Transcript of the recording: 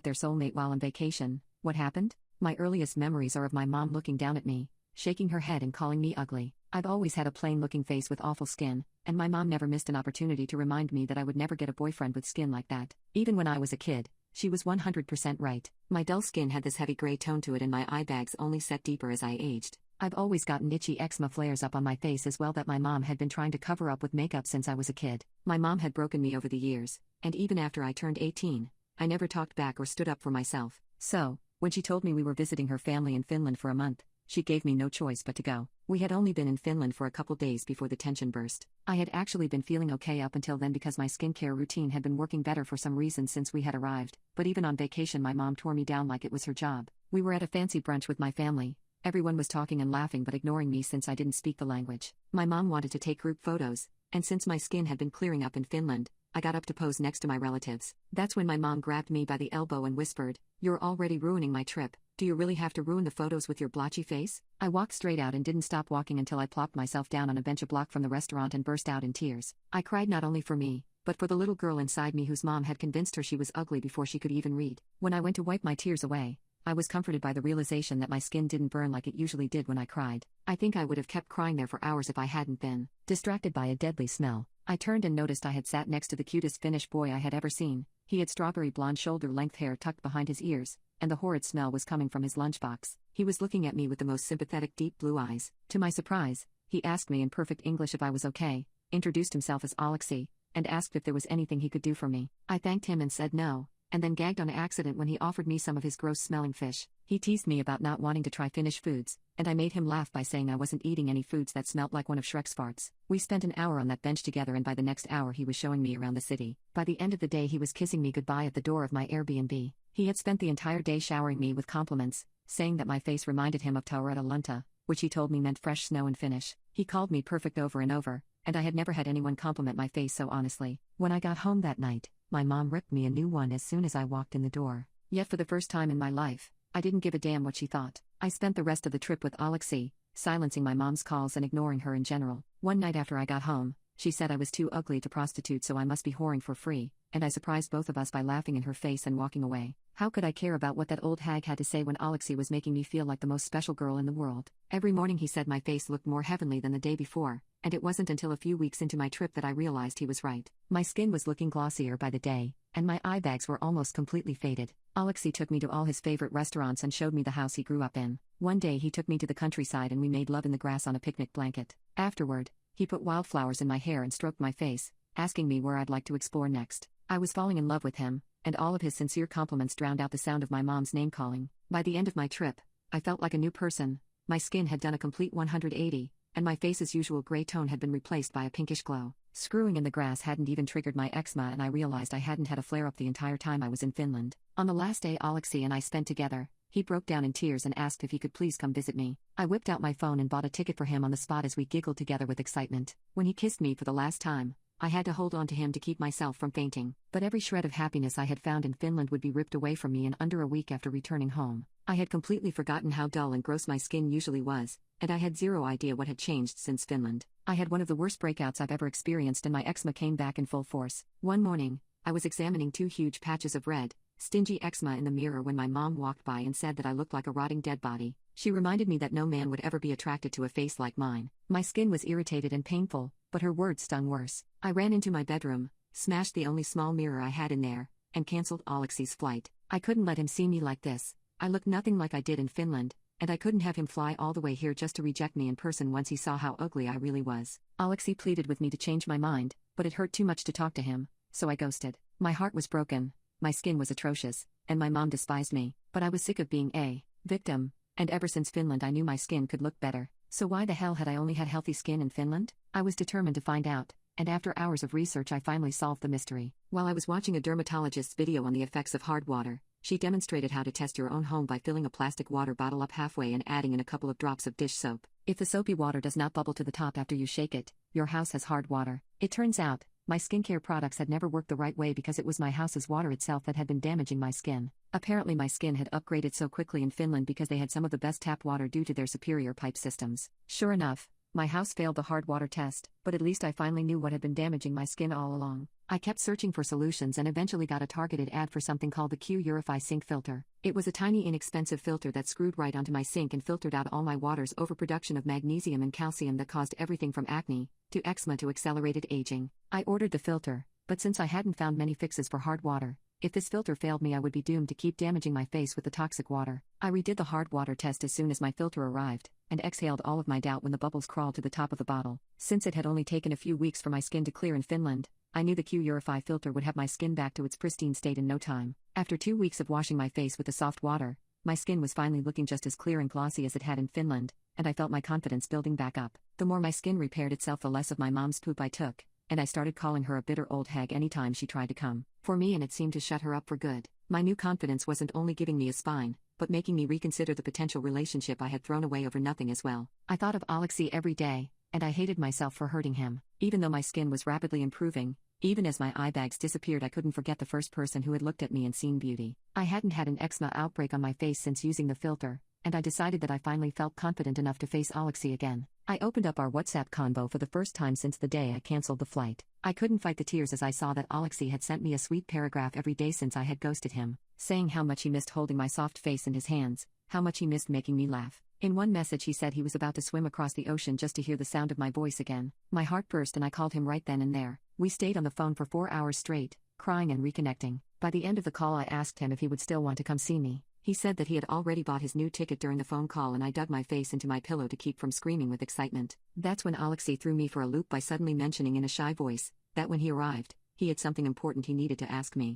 their soulmate while on vacation. What happened? My earliest memories are of my mom looking down at me, shaking her head and calling me ugly. I've always had a plain-looking face with awful skin, and my mom never missed an opportunity to remind me that I would never get a boyfriend with skin like that. Even when I was a kid, she was 100% right. My dull skin had this heavy gray tone to it and my eye bags only set deeper as I aged. I've always gotten itchy eczema flares up on my face as well that my mom had been trying to cover up with makeup since I was a kid. My mom had broken me over the years, and even after I turned 18, I never talked back or stood up for myself. So, when she told me we were visiting her family in Finland for a month, she gave me no choice but to go. We had only been in Finland for a couple days before the tension burst. I had actually been feeling okay up until then because my skincare routine had been working better for some reason since we had arrived, but even on vacation my mom tore me down like it was her job. We were at a fancy brunch with my family. Everyone was talking and laughing but ignoring me since I didn't speak the language. My mom wanted to take group photos, and since my skin had been clearing up in Finland, I got up to pose next to my relatives. That's when my mom grabbed me by the elbow and whispered, "You're already ruining my trip. Do you really have to ruin the photos with your blotchy face?" I walked straight out and didn't stop walking until I plopped myself down on a bench a block from the restaurant and burst out in tears. I cried not only for me, but for the little girl inside me whose mom had convinced her she was ugly before she could even read. When I went to wipe my tears away, I was comforted by the realization that my skin didn't burn like it usually did when I cried. I think I would have kept crying there for hours if I hadn't been distracted by a deadly smell. I turned and noticed I had sat next to the cutest Finnish boy I had ever seen. He had strawberry blonde shoulder-length hair tucked behind his ears, and the horrid smell was coming from his lunchbox. He was looking at me with the most sympathetic deep blue eyes. To my surprise, he asked me in perfect English if I was okay, introduced himself as Alexei, and asked if there was anything he could do for me. I thanked him and said no, and then gagged on accident when he offered me some of his gross-smelling fish. He teased me about not wanting to try Finnish foods, and I made him laugh by saying I wasn't eating any foods that smelt like one of Shrek's farts. We spent an hour on that bench together and by the next hour he was showing me around the city. By the end of the day he was kissing me goodbye at the door of my Airbnb. He had spent the entire day showering me with compliments, saying that my face reminded him of Taurata lunta, which he told me meant fresh snow in Finnish. He called me perfect over and over, and I had never had anyone compliment my face so honestly. When I got home that night, my mom ripped me a new one as soon as I walked in the door. Yet for the first time in my life, I didn't give a damn what she thought. I spent the rest of the trip with Alexei, silencing my mom's calls and ignoring her in general. One night after I got home, she said I was too ugly to prostitute so I must be whoring for free, and I surprised both of us by laughing in her face and walking away. How could I care about what that old hag had to say when Alexei was making me feel like the most special girl in the world? Every morning he said my face looked more heavenly than the day before, and it wasn't until a few weeks into my trip that I realized he was right. My skin was looking glossier by the day, and my eye bags were almost completely faded. Alexei took me to all his favorite restaurants and showed me the house he grew up in. One day he took me to the countryside and we made love in the grass on a picnic blanket. Afterward, he put wildflowers in my hair and stroked my face, asking me where I'd like to explore next. I was falling in love with him, and all of his sincere compliments drowned out the sound of my mom's name calling. By the end of my trip, I felt like a new person. My skin had done a complete 180, and my face's usual gray tone had been replaced by a pinkish glow. Screwing in the grass hadn't even triggered my eczema and I realized I hadn't had a flare-up the entire time I was in Finland. On the last day Alexei and I spent together, he broke down in tears and asked if he could please come visit me. I whipped out my phone and bought a ticket for him on the spot as we giggled together with excitement. When he kissed me for the last time, I had to hold on to him to keep myself from fainting. But every shred of happiness I had found in Finland would be ripped away from me in under a week after returning home. I had completely forgotten how dull and gross my skin usually was, and I had zero idea what had changed since Finland. I had one of the worst breakouts I've ever experienced and my eczema came back in full force. One morning, I was examining two huge patches of red, stingy eczema in the mirror when my mom walked by and said that I looked like a rotting dead body. She reminded me that no man would ever be attracted to a face like mine. My skin was irritated and painful, but her words stung worse. I ran into my bedroom, smashed the only small mirror I had in there, and cancelled Alexei's flight. I couldn't let him see me like this. I looked nothing like I did in Finland, and I couldn't have him fly all the way here just to reject me in person once he saw how ugly I really was. Alexei pleaded with me to change my mind, but it hurt too much to talk to him, so I ghosted. My heart was broken, my skin was atrocious, and my mom despised me, but I was sick of being a victim, and ever since Finland I knew my skin could look better. So why the hell had I only had healthy skin in Finland? I was determined to find out, and after hours of research I finally solved the mystery. While I was watching a dermatologist's video on the effects of hard water, she demonstrated how to test your own home by filling a plastic water bottle up halfway and adding in a couple of drops of dish soap. If the soapy water does not bubble to the top after you shake it, your house has hard water. It turns out, my skincare products had never worked the right way because it was my house's water itself that had been damaging my skin. Apparently my skin had upgraded so quickly in Finland because they had some of the best tap water due to their superior pipe systems. Sure enough, My house failed the hard water test, but at least I finally knew what had been damaging my skin all along. I kept searching for solutions and eventually got a targeted ad for something called the Q-Urify Sink Filter. It was a tiny inexpensive filter that screwed right onto my sink and filtered out all my water's overproduction of magnesium and calcium that caused everything from acne to eczema to accelerated aging. I ordered the filter, but since I hadn't found many fixes for hard water, if this filter failed me I would be doomed to keep damaging my face with the toxic water. I redid the hard water test as soon as my filter arrived, and exhaled all of my doubt when the bubbles crawled to the top of the bottle. Since it had only taken a few weeks for my skin to clear in Finland, I knew the Q-Urify filter would have my skin back to its pristine state in no time. After 2 weeks of washing my face with the soft water, my skin was finally looking just as clear and glossy as it had in Finland, and I felt my confidence building back up. The more my skin repaired itself, the less of my mom's poop I took, and I started calling her a bitter old hag anytime she tried to come for me, and it seemed to shut her up for good. My new confidence wasn't only giving me a spine, but making me reconsider the potential relationship I had thrown away over nothing as well. I thought of Alexei every day, and I hated myself for hurting him. Even though my skin was rapidly improving, even as my eye bags disappeared, I couldn't forget the first person who had looked at me and seen beauty. I hadn't had an eczema outbreak on my face since using the filter, and I decided that I finally felt confident enough to face Alexei again. I opened up our WhatsApp convo for the first time since the day I canceled the flight. I couldn't fight the tears as I saw that Alexei had sent me a sweet paragraph every day since I had ghosted him, saying how much he missed holding my soft face in his hands, how much he missed making me laugh. In one message he said he was about to swim across the ocean just to hear the sound of my voice again. My heart burst and I called him right then and there. We stayed on the phone for 4 hours straight, crying and reconnecting. By the end of the call I asked him if he would still want to come see me. He said that he had already bought his new ticket during the phone call, and I dug my face into my pillow to keep from screaming with excitement. That's when Alexei threw me for a loop by suddenly mentioning in a shy voice that when he arrived, he had something important he needed to ask me.